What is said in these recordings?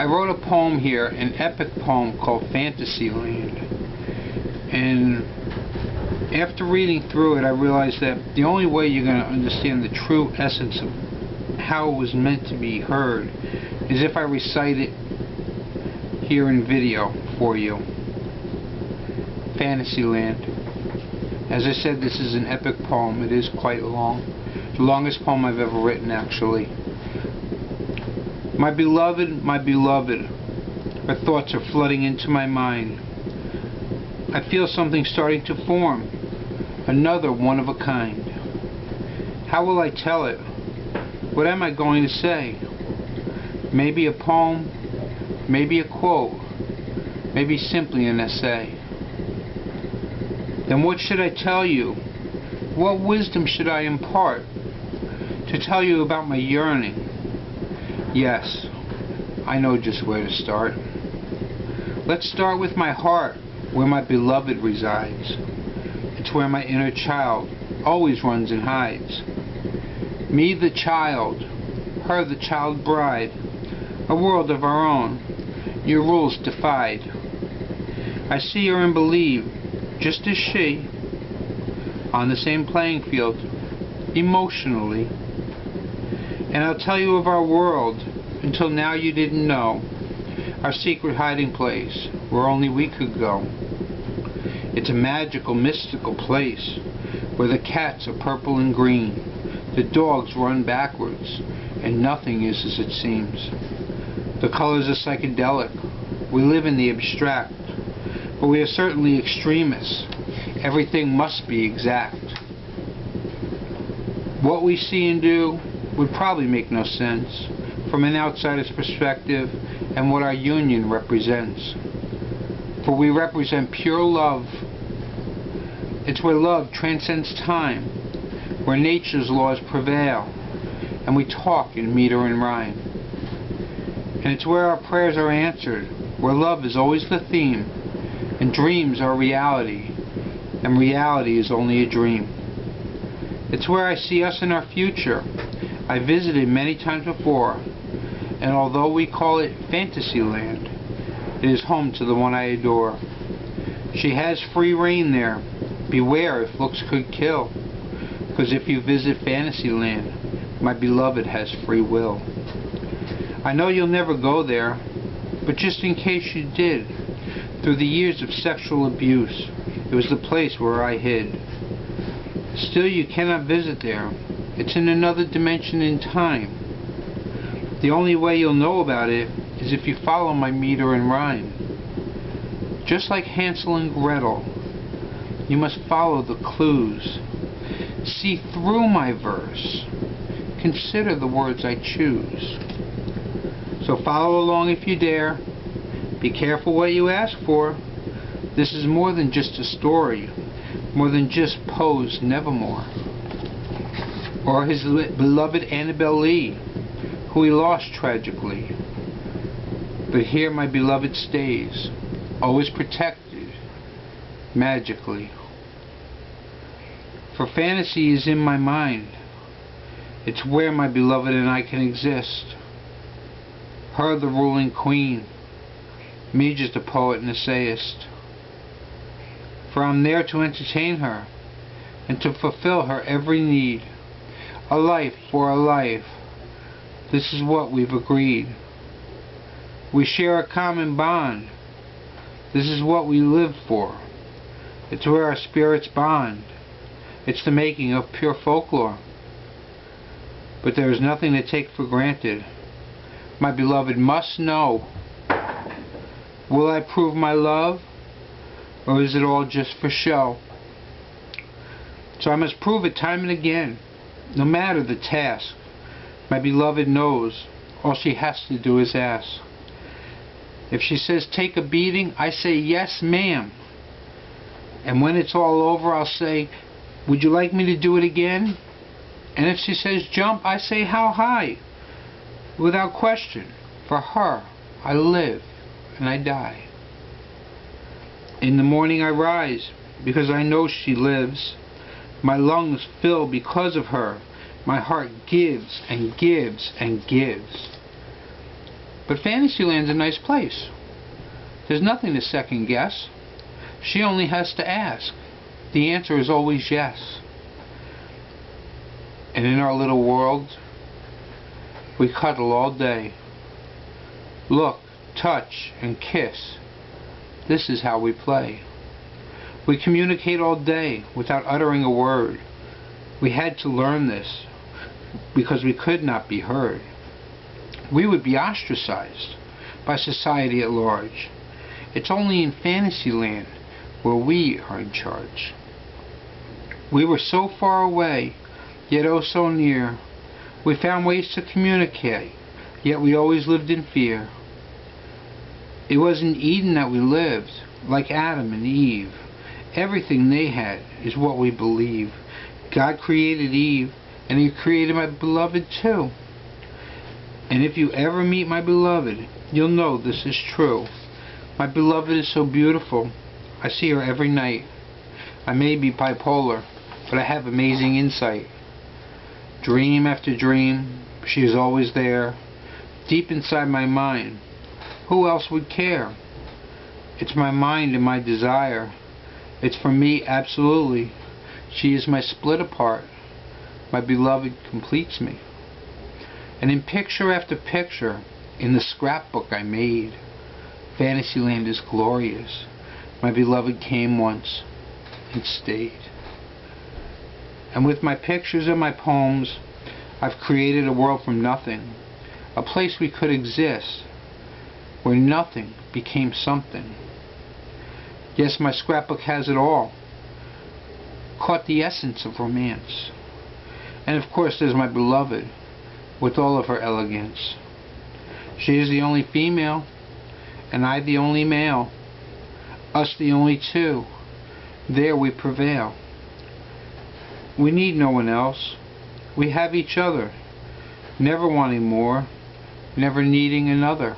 I wrote a poem here, an epic poem called Fantasyland, and after reading through it I realized that the only way you're going to understand the true essence of how it was meant to be heard is if I recite it here in video for you. Fantasyland. As I said, this is an epic poem. It is quite long. The longest poem I've ever written, actually. My beloved, her thoughts are flooding into my mind. I feel something starting to form, another one of a kind. How will I tell it? What am I going to say? Maybe a poem, maybe a quote, maybe simply an essay. Then what should I tell you? What wisdom should I impart to tell you about my yearning? Yes, I know just where to start. Let's start with my heart, where my beloved resides. It's where my inner child always runs and hides. Me the child, her the child bride, a world of our own, your rules defied. I see her and believe, just as she, on the same playing field, emotionally. And I'll tell you of our world, until now you didn't know, our secret hiding place, where only we could go. It's a magical, mystical place, where the cats are purple and green, the dogs run backwards, and nothing is as it seems. The colors are psychedelic, we live in the abstract, but we are certainly extremists. Everything must be exact. What we see and do would probably make no sense from an outsider's perspective and what our union represents. For we represent pure love. It's where love transcends time, where nature's laws prevail, and we talk in meter and rhyme. And it's where our prayers are answered, where love is always the theme, and dreams are reality, and reality is only a dream. It's where I see us in our future. I visited many times before, and although we call it Fantasyland, it is home to the one I adore. She has free reign there. Beware if looks could kill, because if you visit Fantasyland, my beloved has free will. I know you'll never go there, but just in case you did, through the years of sexual abuse, it was the place where I hid. Still, you cannot visit there. It's in another dimension in time. The only way you'll know about it is if you follow my meter and rhyme. Just like Hansel and Gretel, you must follow the clues. See through my verse. Consider the words I choose. So follow along if you dare. Be careful what you ask for. This is more than just a story, more than just Poe's Nevermore, or his beloved Annabel Lee, who he lost tragically. But here my beloved stays, always protected, magically. For fantasy is in my mind. It's where my beloved and I can exist. Her the ruling queen, me just a poet and essayist. For I'm there to entertain her, and to fulfill her every need. A life for a life. This is what we've agreed. We share a common bond. This is what we live for. It's where our spirits bond. It's the making of pure folklore. But there is nothing to take for granted. My beloved must know. Will I prove my love, or is it all just for show? So I must prove it time and again, no matter the task. My beloved knows all she has to do is ask. If she says take a beating, I say yes ma'am. And when it's all over, I'll say, would you like me to do it again? And if she says jump, I say how high? Without question. For her, I live and I die. In the morning I rise, because I know she lives. My lungs fill because of her. My heart gives and gives and gives. But Fantasyland's a nice place. There's nothing to second guess. She only has to ask. The answer is always yes. And in our little world, we cuddle all day. Look, touch, and kiss. This is how we play. We communicate all day without uttering a word. We had to learn this because we could not be heard. We would be ostracized by society at large. It's only in Fantasyland where we are in charge. We were so far away, yet oh so near. We found ways to communicate, yet we always lived in fear. It was in Eden that we lived, like Adam and Eve. Everything they had is what we believe. God created Eve, and He created my beloved too. And if you ever meet my beloved, you'll know this is true. My beloved is so beautiful. I see her every night. I may be bipolar, but I have amazing insight. Dream after dream, she is always there, deep inside my mind. Who else would care? It's my mind and my desire. It's for me, absolutely. She is my split apart. My beloved completes me. And in picture after picture, in the scrapbook I made, Fantasyland is glorious. My beloved came once and stayed. And with my pictures and my poems, I've created a world from nothing, a place we could exist, where nothing became something. Yes, my scrapbook has it all. Caught the essence of romance. And of course there's my beloved, with all of her elegance. She is the only female, and I the only male. Us the only two. There we prevail. We need no one else. We have each other, never wanting more, never needing another.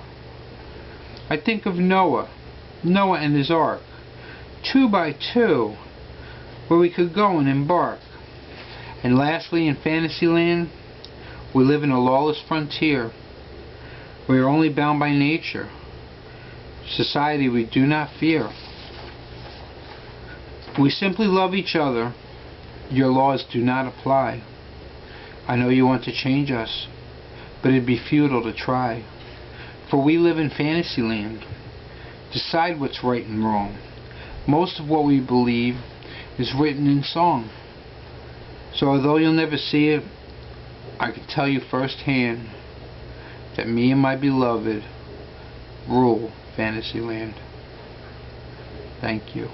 I think of Noah and his ark, 2 by 2, where we could go and embark. And lastly, in Fantasyland, we live in a lawless frontier. We are only bound by nature. Society we do not fear. We simply love each other. Your laws do not apply. I know you want to change us, but it'd be futile to try. For we live in Fantasyland. Decide what's right and wrong. Most of what we believe is written in song. So although you'll never see it, I can tell you firsthand that me and my beloved rule Fantasyland. Thank you.